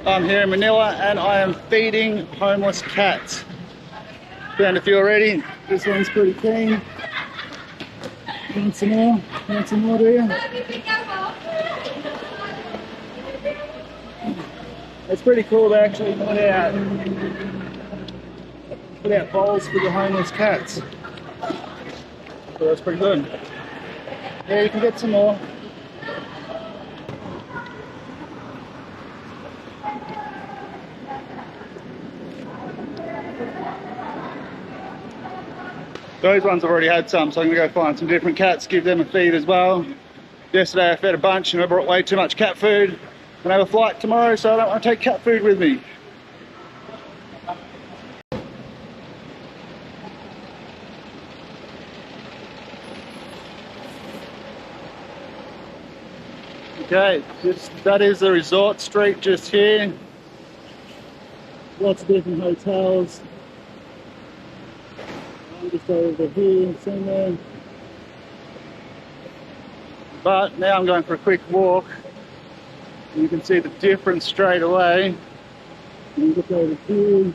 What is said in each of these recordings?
I'm here in Manila and I am feeding homeless cats. Found a few already. This one's pretty keen. Want some more? Want some more, do you? It's pretty cool to actually put out bowls for the homeless cats. So that's pretty good. Yeah, you can get some more. Those ones I've already had some, so I'm going to go find some different cats, give them a feed as well. Yesterday I fed a bunch and I brought way too much cat food. I have a flight tomorrow, so I don't want to take cat food with me. Okay, that is the resort street just here. Lots of different hotels. I'm just over here somewhere. But now I'm going for a quick walk. You can see the difference straight away. And look over here.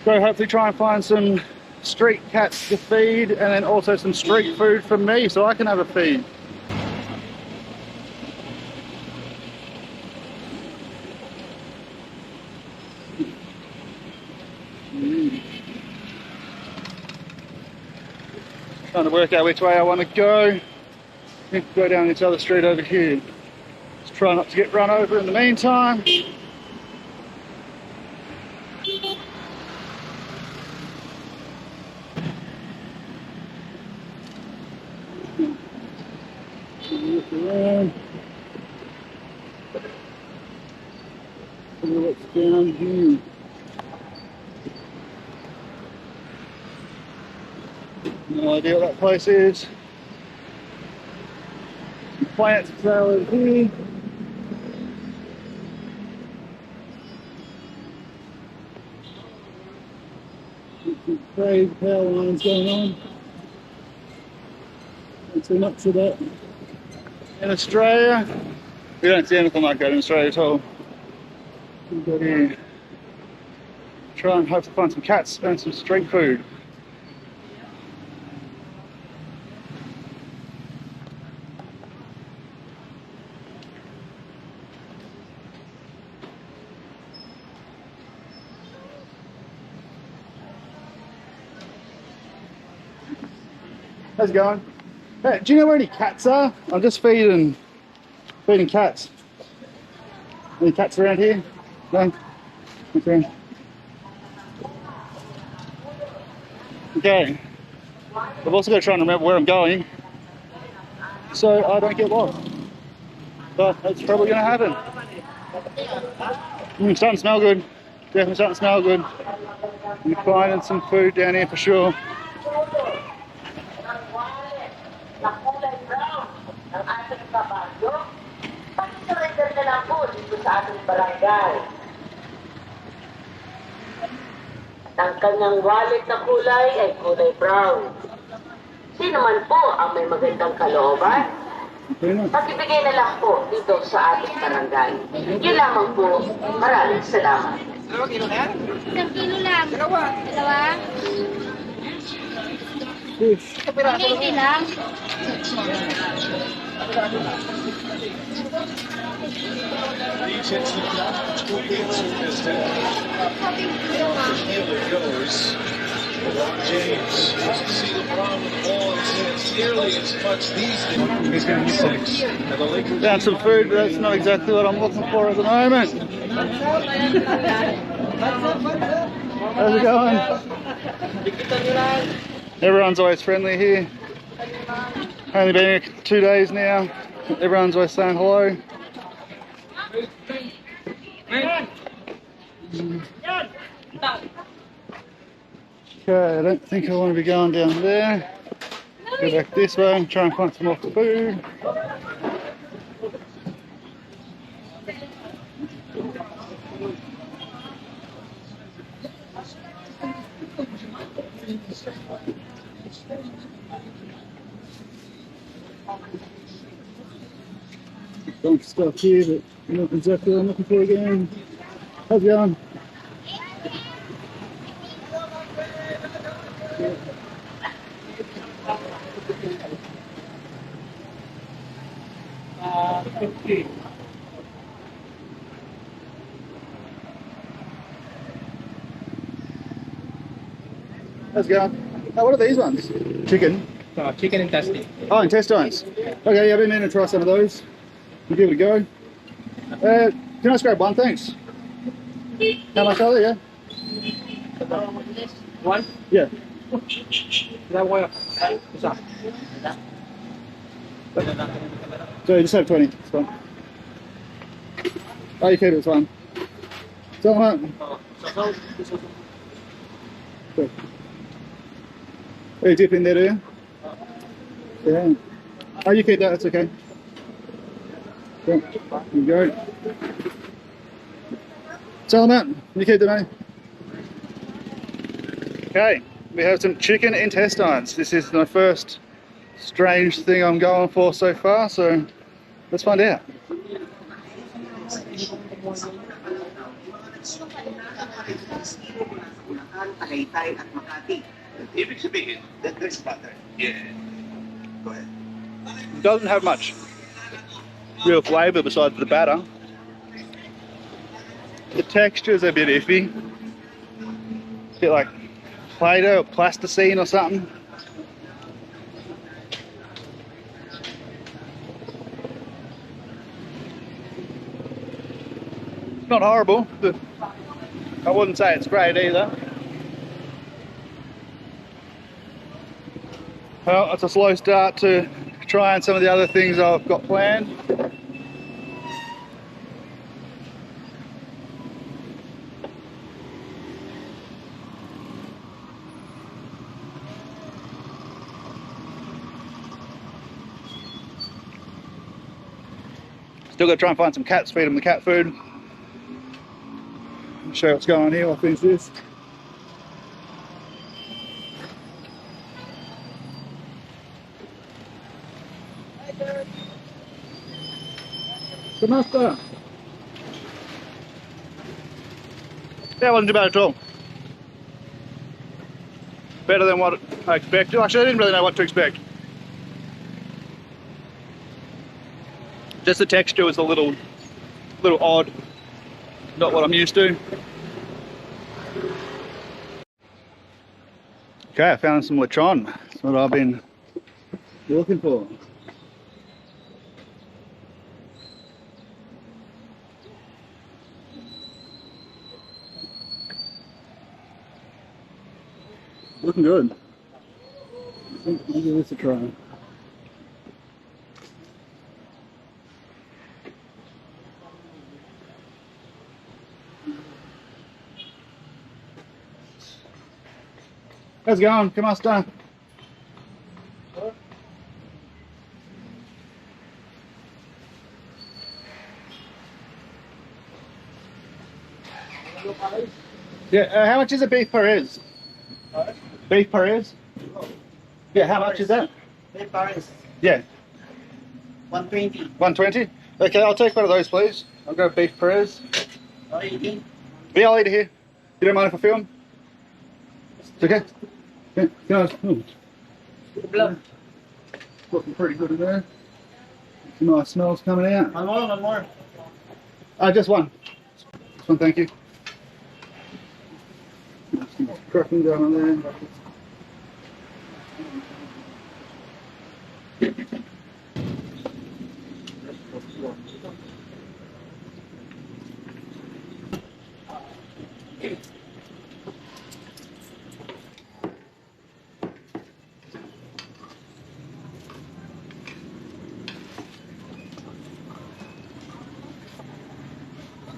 So hopefully try and find some street cats to feed and then also some street food for me so I can have a feed. Trying to work out which way I want to go. I think we'll go down this other street over here. Just try not to get run over in the meantime. Look around. See what's down here. No idea what that place is. Some plants for sale over here. Some crazy power lines going on. Don't see much of that in Australia. We don't see anything like that in Australia at all. But yeah, try and hope to find some cats and some street food. How's it going? Hey, do you know where any cats are? I'm just feeding cats. Any cats around here? No? Okay. Okay. I've also got to try and remember where I'm going so I don't get lost. But that's probably going to happen. Starting to smell good. Definitely starting to smell good. I'm finding some food down here for sure. Na kulay brown ng ating kabayo, pag-surrender na lang po dito sa ating barangay. Ang kanyang wallet na kulay ay kulay brown. Sino man po ang may magandang kalooban? Pag-ibigay na lang po dito sa ating barangay. Yun lamang po. Maraming salamat. 1 kilo na yan? 1 kilo lang. Dalawa. Fish. 180 lang. James doesn't see the problem with the ball nearly as much these days. He's going to be 6. Found some food, but that's not exactly what I'm looking for at the moment. How's it going? Everyone's always friendly here. Only been here 2 days now. Everyone's always saying hello. Okay, I don't think I want to be going down there. Go back this way and try and find some more food. bunch of stuff here, but not exactly what I'm looking for again. How's it going? How's it going? Oh, what are these ones? Chicken? Chicken intestine. Oh, intestines. Okay, yeah, I've been meaning to try some of those. You give it a go. Can I just grab one, thanks? How much are they, yeah? One? Yeah. That way. So you just have 20, it's fine. Oh, you keep it, it's fine. So, cool. Oh, you dip in there, do you? Yeah. Oh, you keep that, that's okay. Yeah. There you go. Salamat, you keep the money. Okay, we have some chicken intestines. This is my first strange thing I'm going for so far, so let's find out. Ibig sabihin, that there's butter. Yeah. Go ahead. It doesn't have much real flavour besides the batter. The texture is a bit iffy. A bit like Play-Doh or plasticine or something. It's not horrible, but I wouldn't say it's great either. Well, it's a slow start to trying some of the other things I've got planned. Still got to try and find some cats, feed them the cat food. Show you what's going on here while I finish this. Good master. Yeah, it wasn't too bad at all. Better than what I expected. Actually, I didn't really know what to expect. Just the texture was a little odd. Not what I'm used to. Okay, I found some lechon. That's what I've been looking for. Looking good. I think I'll give this a try. How's it going? Come on, Stan. Yeah, how much is a beef Perez? Beef Perez? Yeah, how much is that? Beef Paris, Yeah, 120. 120? Okay, I'll take one of those, please. I'll go beef Perez. What are you eating? Yeah, I'll eat it here. You don't mind if I film? It's okay? Yeah, guys. Looking pretty good in there. Some nice smells coming out. One more. Just one. Just one, thank you. Some cracking going on there.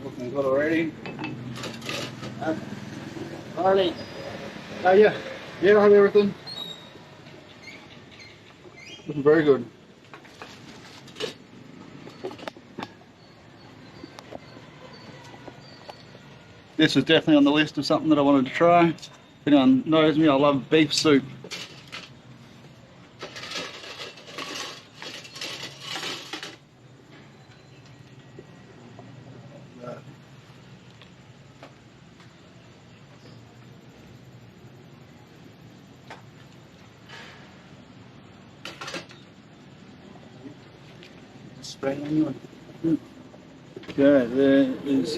Looking good already. Garlic. Yeah. Yeah, I have everything. Looking very good. This is definitely on the list of something that I wanted to try. If anyone knows me, I love beef soup. Okay, there is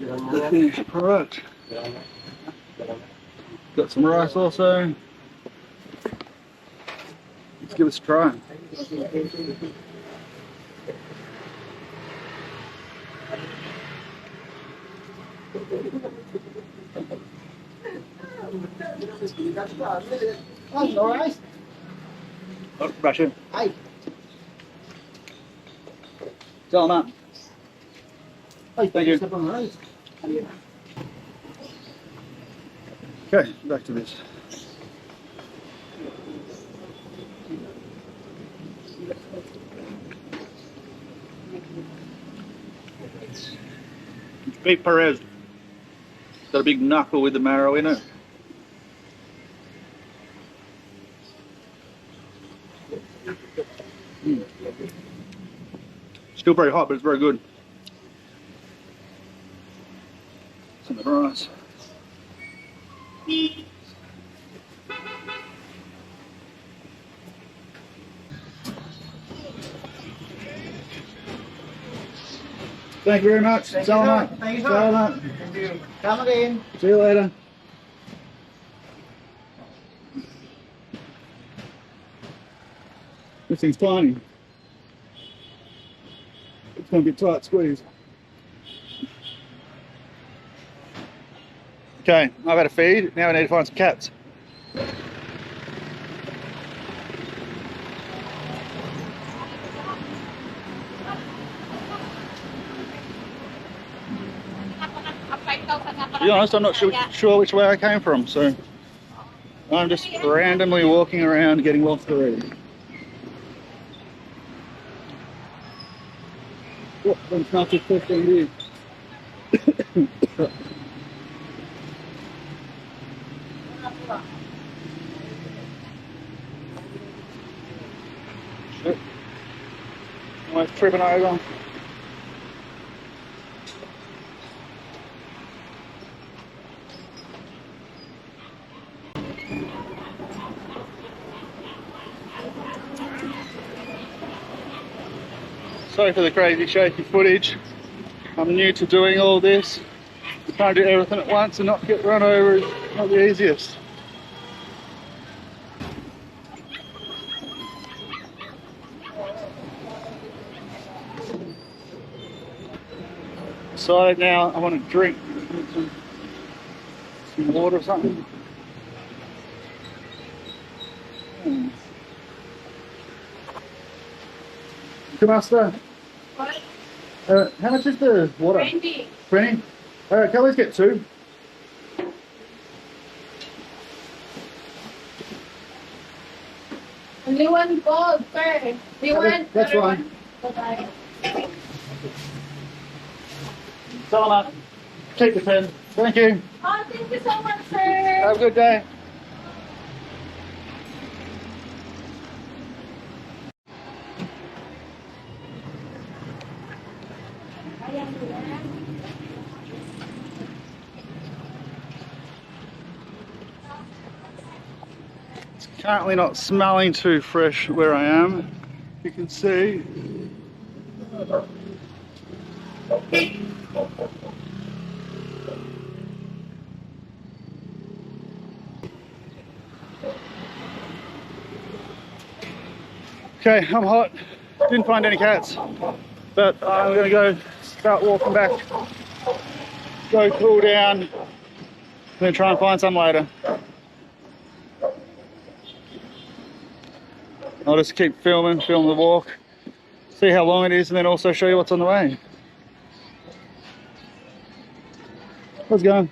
the finished product. Got some rice also. Let's give it a try. Oh, no rice? Oh, brush it. Ay. Tell them that. Ay, Thank you. isa pang rice. Okay, back to this. Beef Perez. Got a big knuckle with the marrow in it. Still very hot, but it's very good. Some of the rice. Thank you very much. Thank you, Salamat. sir. Thank you, sir. Salamat. Thank you. Come again. See you later. This thing's tiny. It's going to be a tight squeeze. Okay, I've had a feed. Now I need to find some cats. To be honest, I'm not sure which way I came from, so I'm just randomly walking around getting lost already. Oh, it's not just 15 years. Shit. Almost tripping over. Sorry for the crazy shaky footage. I'm new to doing all this. Trying to do everything at once and not get run over is not the easiest. So now I want to drink some water or something. Master, What? how much is the water? 20. 20? Can we get 2? Only one gold, sir. Do you want? That's fine. Bye-bye. Salamat. Keep the pen. Thank you. Oh, thank you so much, sir. Have a good day. It's currently not smelling too fresh where I am. You can see. Okay, I'm hot. Didn't find any cats, but I'm gonna go start walking back. Go cool down. I'm gonna try and find some later. I'll just keep film the walk, see how long it is, and then also show you what's on the way. How's it going?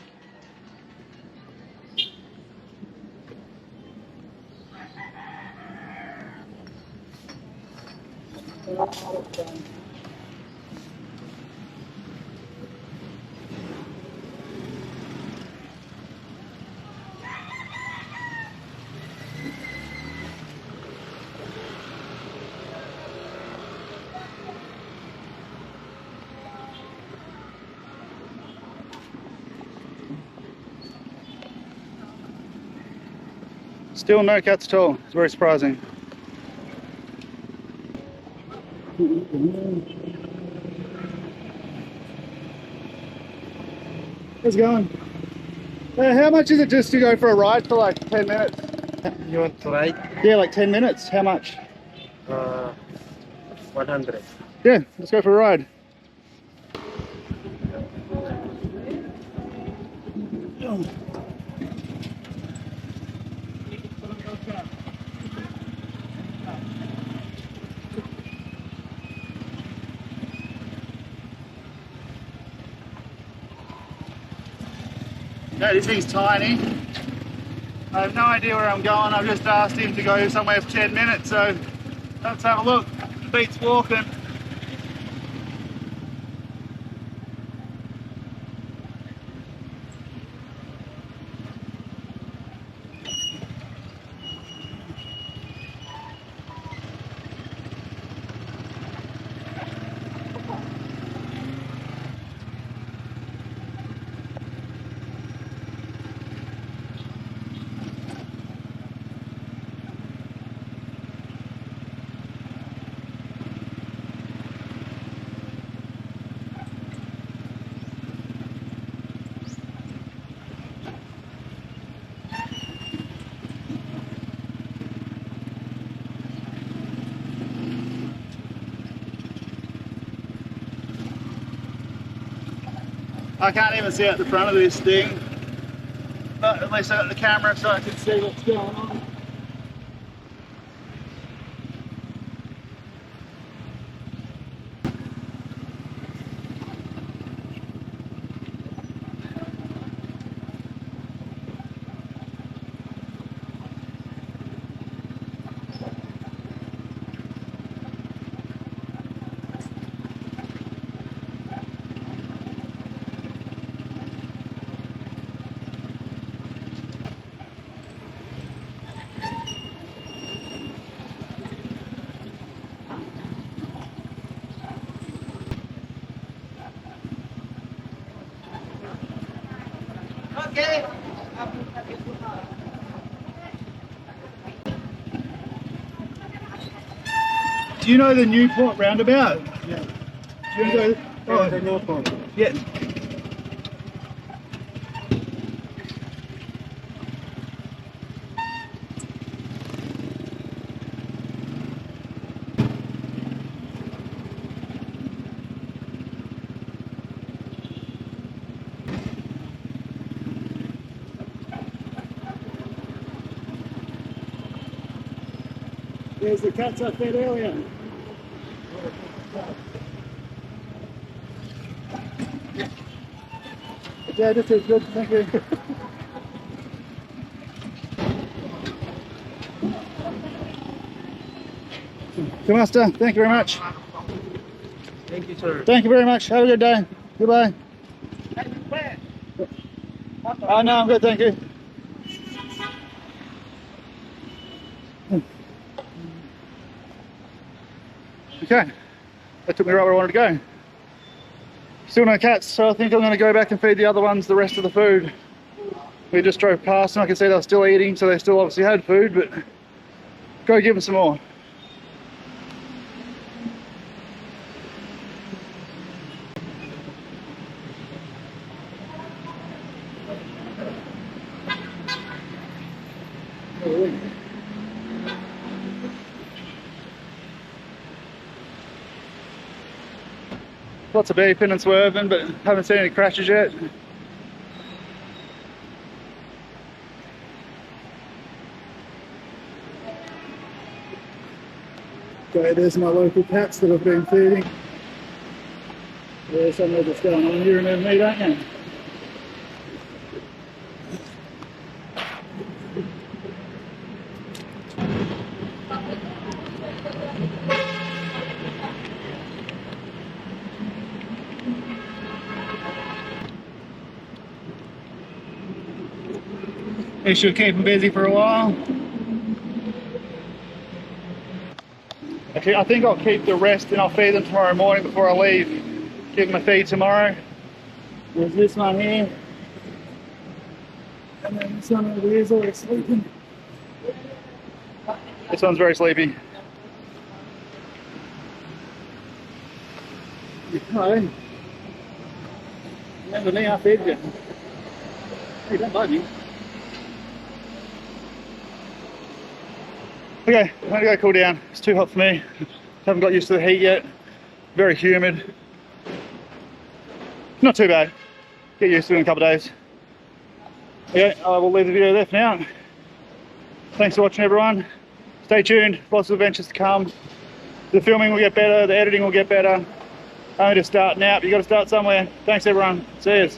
Still no cats at all. It's very surprising. How's it going? How much is it just to go for a ride for like 10 minutes? You want to ride? Yeah, like 10 minutes. How much? 100. Yeah, let's go for a ride. Yeah, this thing's tiny. I have no idea where I'm going. I've just asked him to go somewhere for 10 minutes, so let's have a look. Beats walking. I can't even see out the front of this thing, but at least I got the camera so I can see what's going on. Okay. Do you know the Newport roundabout? Yeah. Do you know Oh, the new phone. yeah. There's the cats I fed earlier. Yeah, this is good, thank you. Master, thank you very much. Thank you, sir. Thank you very much. Have a good day. Goodbye. Oh, no, I'm good, thank you. Okay, that took me right where I wanted to go. Still no cats, so I think I'm going to go back and feed the other ones the rest of the food. We just drove past and I can see they're still eating, so they still obviously had food, but go give them some more. Lots of beeping and swerving, but haven't seen any crashes yet. Okay, there's my local cats that I've been feeding. There's something that's going on. You remember me, don't you? It should keep them busy for a while. Actually, I think I'll keep the rest and I'll feed them tomorrow morning before I leave. Give them a feed tomorrow. There's this one here. And then this one over here is already sleeping. This one's very sleepy. No. Remember me, I fed you. Hey, don't bite me. Okay, I'm gonna go cool down. It's too hot for me. Haven't got used to the heat yet. Very humid. Not too bad. Get used to it in a couple of days. Okay, I will leave the video there for now. Thanks for watching, everyone. Stay tuned. Lots of adventures to come. The filming will get better. The editing will get better. Only just starting out. You got to start somewhere. Thanks, everyone. See you.